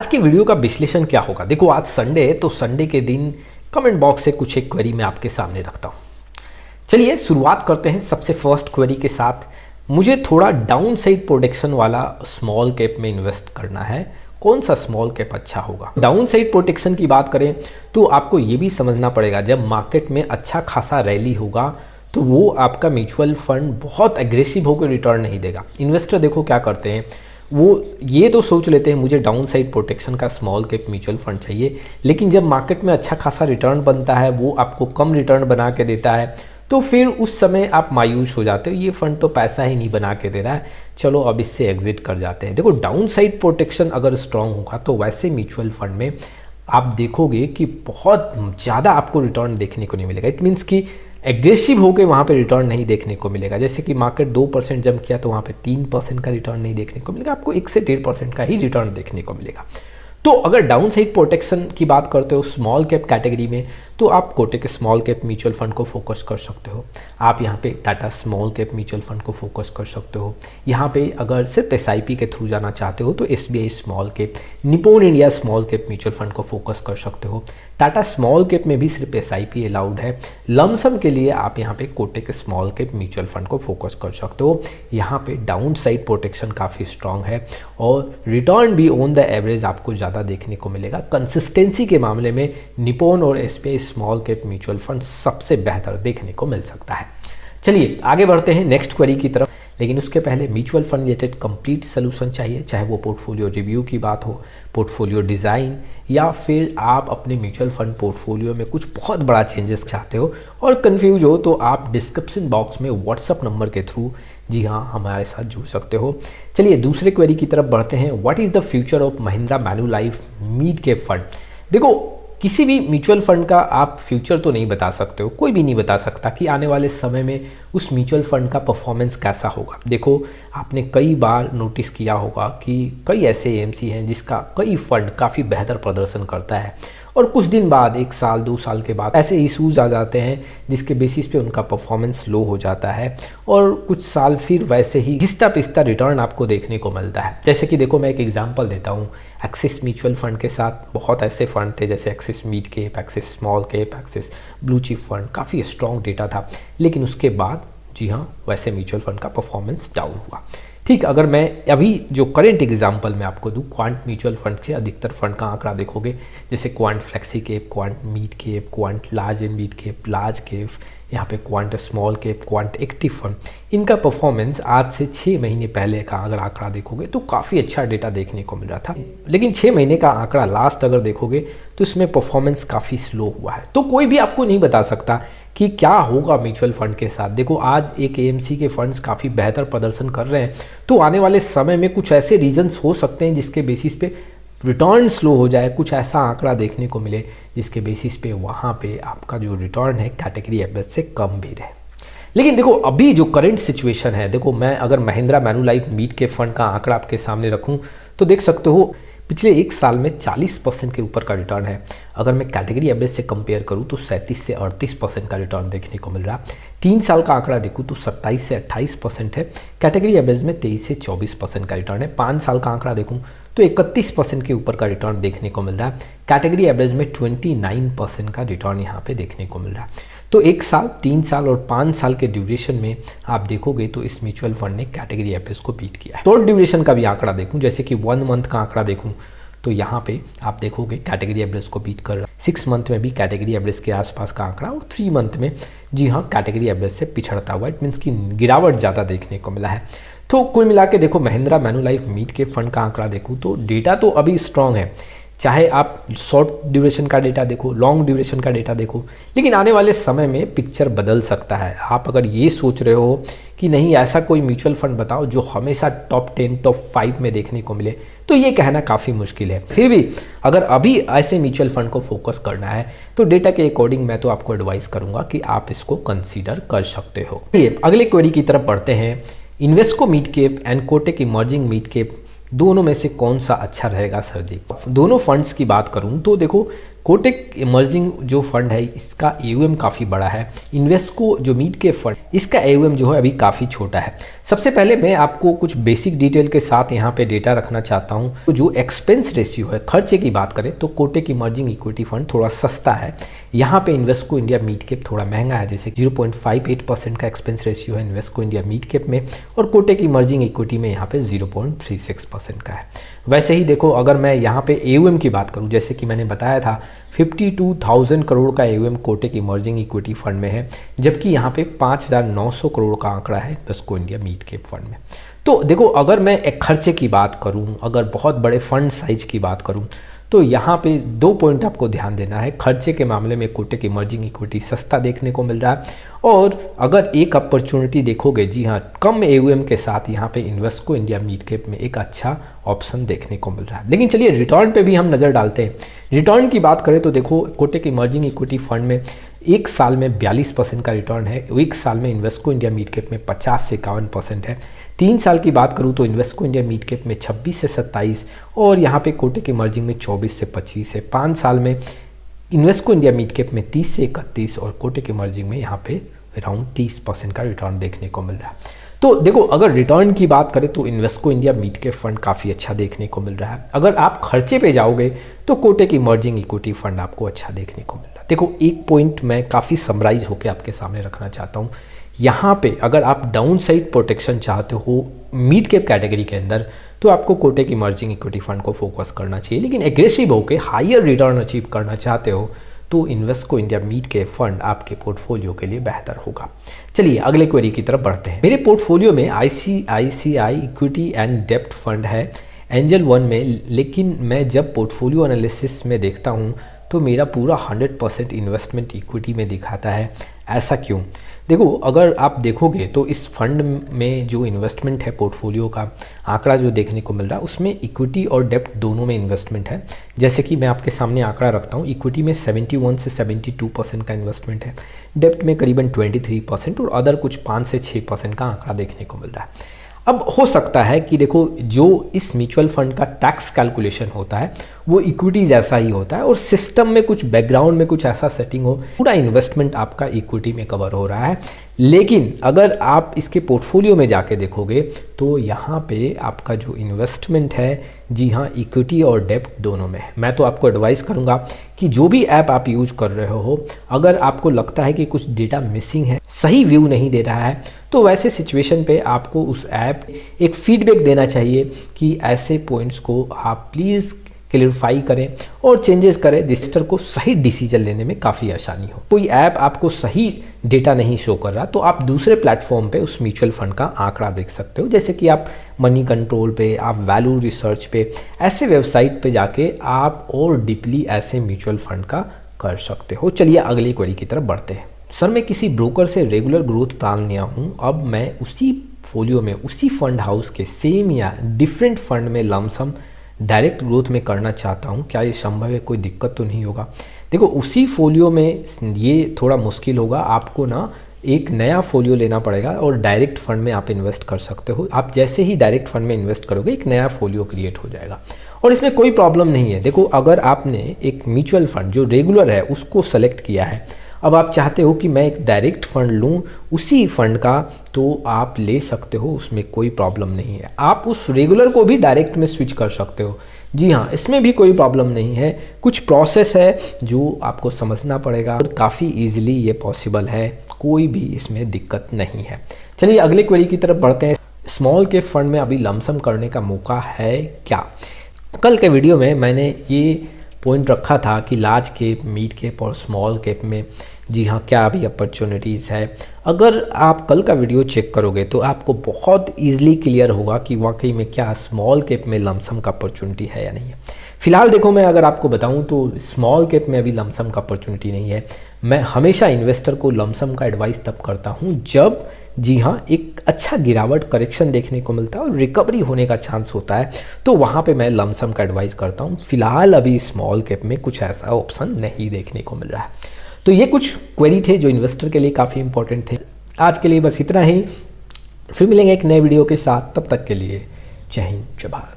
की वीडियो का विश्लेषण क्या होगा? देखो आज संडे है, तो संडे के दिन कमेंट बॉक्स से कुछ एक क्वेरी मैं आपके सामने रखता हूँ। चलिए शुरुआत करते हैं सबसे फर्स्ट क्वेरी के साथ। मुझे थोड़ा डाउन साइड प्रोटेक्शन वाला स्मॉल कैप में इन्वेस्ट करना है, कौन सा स्मॉल कैप अच्छा होगा? डाउन साइड प्रोटेक्शन की बात करें तो आपको ये भी समझना पड़ेगा, जब मार्केट में अच्छा खासा रैली होगा तो वो आपका म्यूचुअल फंड बहुत एग्रेसिव होकर रिटर्न नहीं देगा। इन्वेस्टर देखो क्या करते हैं, वो ये तो सोच लेते हैं मुझे डाउन साइड प्रोटेक्शन का स्मॉल कैप म्यूचुअल फंड चाहिए, लेकिन जब मार्केट में अच्छा खासा रिटर्न बनता है, वो आपको कम रिटर्न बना के देता है, तो फिर उस समय आप मायूस हो जाते हो, ये फंड तो पैसा ही नहीं बना के दे रहा है, चलो अब इससे एग्जिट कर जाते हैं। देखो डाउन साइड प्रोटेक्शन अगर स्ट्रांग होगा तो वैसे म्यूचुअल फंड में आप देखोगे कि बहुत ज़्यादा आपको रिटर्न देखने को नहीं मिलेगा। इट मीन्स कि एग्रेसिव होकर वहाँ पे रिटर्न नहीं देखने को मिलेगा। जैसे कि मार्केट 2% जंप किया तो वहाँ पे 3% का रिटर्न नहीं देखने को मिलेगा, आपको 1 से 1.5% का ही रिटर्न देखने को मिलेगा। तो अगर डाउन साइड प्रोटेक्शन की बात करते हो स्मॉल कैप कैटेगरी में, तो आप Kotak small cap mutual fund को फोकस कर सकते हो। आप यहाँ पे Tata small cap mutual fund को फोकस कर सकते हो। यहाँ पे अगर सिर्फ SIP के थ्रू जाना चाहते हो तो SBI small cap, Nippon India small cap mutual fund को फोकस कर सकते हो। टाटा स्मॉल कैप में भी सिर्फ SIP अलाउड है। लमसम के लिए आप यहाँ पे Kotak small cap mutual fund को फोकस कर सकते हो। यहाँ पे डाउन साइड प्रोटेक्शन काफ़ी स्ट्रांग है और रिटर्न भी ऑन द एवरेज आपको ज़्यादा देखने को मिलेगा। कंसिस्टेंसी के मामले में निप्पॉन और SBI small cap mutual fund सबसे बेहतर देखने को मिल सकता है। चलिए आगे बढ़ते हैं नेक्स्ट क्वेरी की तरफ, लेकिन उसके पहले mutual fund related complete solution चाहिए, चाहे वो पोर्टफोलियो रिव्यू की बात हो, पोर्टफोलियो डिज़ाइन, या फिर आप अपने म्यूचुअल फंड पोर्टफोलियो में कुछ बहुत बड़ा चेंजेस चाहते हो और कंफ्यूज हो, तो आप डिस्क्रिप्शन बॉक्स में व्हाट्सअप नंबर के थ्रू जी हाँ हमारे साथ जुड़ सकते हो। चलिए दूसरे क्वेरी की तरफ बढ़ते हैं। What is the future of Mahindra Manulife mid cap fund? देखो किसी भी म्यूचुअल फंड का आप फ्यूचर तो नहीं बता सकते हो, कोई भी नहीं बता सकता कि आने वाले समय में उस म्यूचुअल फंड का परफॉर्मेंस कैसा होगा। देखो आपने कई बार नोटिस किया होगा कि कई ऐसे AMC हैं जिसका कई फंड काफ़ी बेहतर प्रदर्शन करता है और कुछ दिन बाद 1 साल 2 साल के बाद ऐसे इशूज़ आ जाते हैं जिसके बेसिस पे उनका परफॉर्मेंस लो हो जाता है और कुछ साल फिर वैसे ही घिसता पिसता रिटर्न आपको देखने को मिलता है। जैसे कि देखो मैं एक एग्जांपल देता हूँ, एक्सिस म्यूचुअल फंड के साथ बहुत ऐसे फंड थे जैसे axis mid cap, axis small cap, axis blue chip fund, काफ़ी स्ट्रॉन्ग डेटा था, लेकिन उसके बाद जी हाँ वैसे म्यूचुअल फंड का परफॉर्मेंस डाउन हुआ। ठीक, अगर मैं अभी जो करेंट एग्जांपल मैं आपको दूं, क्वांट म्यूचुअल फंड के अधिकतर फंड का आंकड़ा देखोगे, जैसे quant flexi cap, quant mid cap, quant large and mid cap, large cap, यहाँ पे quant small cap, quant active fund, इनका परफॉर्मेंस आज से 6 महीने पहले का अगर आंकड़ा देखोगे तो काफ़ी अच्छा डेटा देखने को मिल रहा था, लेकिन 6 महीने का आंकड़ा लास्ट अगर देखोगे तो इसमें परफॉर्मेंस काफ़ी स्लो हुआ है। तो कोई भी आपको नहीं बता सकता कि क्या होगा म्यूचुअल फंड के साथ। देखो आज एक AMC के फंड्स काफ़ी बेहतर प्रदर्शन कर रहे हैं, तो आने वाले समय में कुछ ऐसे रीजंस हो सकते हैं जिसके बेसिस पे रिटर्न स्लो हो जाए, कुछ ऐसा आंकड़ा देखने को मिले जिसके बेसिस पे वहाँ पे आपका जो रिटर्न है कैटेगरी एवरेज से कम भी रहे। लेकिन देखो अभी जो करंट सिचुएशन है, देखो मैं अगर Mahindra Manulife mid cap fund का आंकड़ा आपके सामने रखूँ तो देख सकते हो पिछले 1 साल में 40% के ऊपर का रिटर्न है। अगर मैं कैटेगरी एवरेज से कंपेयर करूं तो 37 से 38% का रिटर्न देखने को मिल रहा है। 3 साल का आंकड़ा देखूं तो 27 से 28% है, कैटेगरी एवरेज में 23 से 24% का रिटर्न है। 5 साल का आंकड़ा देखूं तो 31% के ऊपर का रिटर्न देखने को मिल रहा है, कैटेगरी एवरेज में 29% का रिटर्न यहाँ पे देखने को मिल रहा है। तो 1 साल, 3 साल और 5 साल के ड्यूरेशन में आप देखोगे तो इस म्यूचुअल फंड ने कैटेगरी एवरेज को बीट किया है। शॉर्ट ड्यूरेशन का भी आंकड़ा देखूं, जैसे कि 1 मंथ का आंकड़ा देखूं तो यहाँ पे आप देखोगे कैटेगरी एवरेज को बीट कर रहा है। 6 मंथ में भी कैटेगरी एवरेज के आसपास का आंकड़ा और 3 मंथ में जी हाँ कैटेगरी एवरेज से पिछड़ता हुआ, इट मीन्स कि गिरावट ज़्यादा देखने को मिला है। तो कुल मिला के देखो Mahindra Manulife mid cap fund का आंकड़ा देखूँ तो डेटा तो अभी स्ट्रांग है, चाहे आप शॉर्ट ड्यूरेशन का डेटा देखो, लॉन्ग ड्यूरेशन का डेटा देखो, लेकिन आने वाले समय में पिक्चर बदल सकता है। आप अगर ये सोच रहे हो कि नहीं ऐसा कोई म्यूचुअल फंड बताओ जो हमेशा टॉप 10 टॉप 5 में देखने को मिले, तो ये कहना काफ़ी मुश्किल है। फिर भी अगर अभी ऐसे म्यूचुअल फंड को फोकस करना है तो डेटा के अकॉर्डिंग मैं तो आपको एडवाइस करूंगा कि आप इसको कंसीडर कर सकते हो। अगले क्वेरी की तरफ बढ़ते हैं। Invesco mid cap and Kotak emerging mid cap, दोनों में से कौन सा अच्छा रहेगा सर जी? दोनों फंड्स की बात करूं तो देखो कोटक इमर्जिंग जो फंड है इसका AUM काफ़ी बड़ा है। इन्वेस्को जो मिड कैप फंड इसका AUM जो है अभी काफ़ी छोटा है। सबसे पहले मैं आपको कुछ बेसिक डिटेल के साथ यहाँ पे डेटा रखना चाहता हूँ। तो जो एक्सपेंस रेशियो है, खर्चे की बात करें तो कोटक इमर्जिंग इक्विटी फंड थोड़ा सस्ता है। यहाँ पे इन्वेस्को इंडिया मिड कैप थोड़ा महंगा है, जैसे 0.58% का एक्सपेंस रेशियो है इन्वेस्को इंडिया मिड कैप में, और कोटक इमर्जिंग इक्विटी में यहाँ पे 0.36% का है। वैसे ही देखो, अगर मैं यहाँ पे AUM की बात करूँ, जैसे कि मैंने बताया था 52,000 करोड़ का AUM Kotak emerging equity fund में है, जबकि यहाँ पे 5,900 करोड़ का आंकड़ा है Invesco India mid cap fund में। तो देखो, अगर मैं एक खर्चे की बात करूँ, अगर बहुत बड़े फंड साइज की बात करूँ, तो यहाँ पे 2 पॉइंट आपको ध्यान देना है। खर्चे के मामले में कोटक इमर्जिंग इक्विटी सस्ता देखने को मिल रहा है, और अगर एक अपॉर्चुनिटी देखोगे, जी हाँ, कम AUM के साथ यहाँ पे इन्वेस्को इंडिया मिड कैप में एक अच्छा ऑप्शन देखने को मिल रहा है। लेकिन चलिए रिटर्न पे भी हम नज़र डालते हैं। रिटर्न की बात करें तो देखो, कोटक इमर्जिंग इक्विटी फंड में एक साल में 42% का रिटर्न है, एक साल में इन्वेस्को इंडिया मिड कैप में 50 से 51% है। 3 साल की बात करूँ तो इन्वेस्को इंडिया मिड कैप में 26 से 27, और यहाँ पे कोटक इमर्जिंग में 24 से 25 है। 5 साल में इन्वेस्को इंडिया मिड कैप में 30 से 31, और कोटक इमर्जिंग में यहाँ पे अराउंड 30% का रिटर्न देखने को मिल रहा है। तो देखो, अगर रिटर्न की बात करें तो Invesco India mid cap fund काफ़ी अच्छा देखने को मिल रहा है। अगर आप खर्चे पे जाओगे तो कोटक इमर्जिंग इक्विटी फंड आपको अच्छा देखने को मिल रहा है। देखो, एक पॉइंट मैं काफ़ी समराइज होकर आपके सामने रखना चाहता हूँ। यहाँ पे अगर आप डाउन साइड प्रोटेक्शन चाहते हो मिड कैप कैटेगरी के अंदर, तो आपको कोटक इमर्जिंग इक्विटी फंड को फोकस करना चाहिए। लेकिन एग्रेसिव होकर हायर रिटर्न अचीव करना चाहते हो तो Invesco India mid cap fund आपके पोर्टफोलियो के लिए बेहतर होगा। चलिए अगले क्वेरी की तरफ बढ़ते हैं। मेरे पोर्टफोलियो में ICICI इक्विटी एंड डेब्ट फंड है एंजल 1 में, लेकिन मैं जब पोर्टफोलियो एनालिसिस में देखता हूँ तो मेरा पूरा 100% इन्वेस्टमेंट इक्विटी में दिखाता है। ऐसा क्यों? देखो, अगर आप देखोगे तो इस फंड में जो इन्वेस्टमेंट है, पोर्टफोलियो का आंकड़ा जो देखने को मिल रहा है, उसमें इक्विटी और डेब्ट दोनों में इन्वेस्टमेंट है। जैसे कि मैं आपके सामने आंकड़ा रखता हूँ, इक्विटी में 71 से 72% का इन्वेस्टमेंट है, डेब्ट में करीबन 23%, और अदर कुछ 5 से 6% का आंकड़ा देखने को मिल रहा है। अब हो सकता है कि देखो, जो इस म्यूचुअल फंड का टैक्स कैलकुलेशन होता है वो इक्विटी जैसा ही होता है, और सिस्टम में कुछ बैकग्राउंड में कुछ ऐसा सेटिंग हो, पूरा इन्वेस्टमेंट आपका इक्विटी में कवर हो रहा है। लेकिन अगर आप इसके पोर्टफोलियो में जाके देखोगे तो यहाँ पे आपका जो इन्वेस्टमेंट है, जी हाँ, इक्विटी और डेब्ट दोनों में है। मैं तो आपको एडवाइस करूँगा कि जो भी ऐप आप यूज कर रहे हो, अगर आपको लगता है कि कुछ डेटा मिसिंग है, सही व्यू नहीं दे रहा है, तो वैसे सिचुएशन पे आपको उस ऐप एक फीडबैक देना चाहिए कि ऐसे पॉइंट्स को आप प्लीज़ क्लियरिफाई करें और चेंजेस करें, जिससे को सही डिसीजन लेने में काफ़ी आसानी हो। कोई ऐप आपको सही डेटा नहीं शो कर रहा तो आप दूसरे प्लेटफॉर्म पे उस म्यूचुअल फंड का आंकड़ा देख सकते हो, जैसे कि आप मनी कंट्रोल पे, आप वैल्यू रिसर्च पे, ऐसे वेबसाइट पे जाके आप और डीपली ऐसे म्यूचुअल फंड का कर सकते हो। चलिए अगली क्वेरी की तरफ बढ़ते हैं। सर, मैं किसी ब्रोकर से रेगुलर ग्रोथ प्लान लिया हूँ, अब मैं उसी फोलियो में, उसी फंड हाउस के सेम या डिफरेंट फंड में लमसम डायरेक्ट ग्रोथ में करना चाहता हूँ, क्या ये संभव है? कोई दिक्कत तो नहीं होगा? देखो, उसी फोलियो में ये थोड़ा मुश्किल होगा, आपको ना एक नया फोलियो लेना पड़ेगा और डायरेक्ट फंड में आप इन्वेस्ट कर सकते हो। आप जैसे ही डायरेक्ट फंड में इन्वेस्ट करोगे, एक नया फोलियो क्रिएट हो जाएगा, और इसमें कोई प्रॉब्लम नहीं है। देखो, अगर आपने एक म्यूचुअल फंड जो रेगुलर है उसको सेलेक्ट किया है, अब आप चाहते हो कि मैं एक डायरेक्ट फंड लूँ उसी फंड का, तो आप ले सकते हो, उसमें कोई प्रॉब्लम नहीं है। आप उस रेगुलर को भी डायरेक्ट में स्विच कर सकते हो, जी हाँ, इसमें भी कोई प्रॉब्लम नहीं है। कुछ प्रोसेस है जो आपको समझना पड़ेगा, और काफ़ी इजीली ये पॉसिबल है, कोई भी इसमें दिक्कत नहीं है। चलिए अगले क्वेरी की तरफ बढ़ते हैं। स्मॉल कैप फंड में अभी लमसम करने का मौका है क्या? कल के वीडियो में मैंने ये पॉइंट रखा था कि लार्ज कैप, मिड कैप और स्मॉल कैप में, जी हाँ, क्या अभी अपॉर्चुनिटीज़ है। अगर आप कल का वीडियो चेक करोगे तो आपको बहुत ईजिली क्लियर होगा कि वाकई में क्या स्मॉल कैप में लमसम का अपॉर्चुनिटी है या नहीं है। फिलहाल देखो, मैं अगर आपको बताऊं तो स्मॉल कैप में अभी लमसम का अपॉर्चुनिटी नहीं है। मैं हमेशा इन्वेस्टर को लमसम का एडवाइस तब करता हूं जब, जी हाँ, एक अच्छा गिरावट, करेक्शन देखने को मिलता है और रिकवरी होने का चांस होता है, तो वहाँ पे मैं लमसम का एडवाइस करता हूँ। फिलहाल अभी स्मॉल कैप में कुछ ऐसा ऑप्शन नहीं देखने को मिल रहा है। तो ये कुछ क्वेरी थे जो इन्वेस्टर के लिए काफ़ी इंपॉर्टेंट थे। आज के लिए बस इतना ही, फिर मिलेंगे एक नए वीडियो के साथ, तब तक के लिए जय हिंद, जय भारत।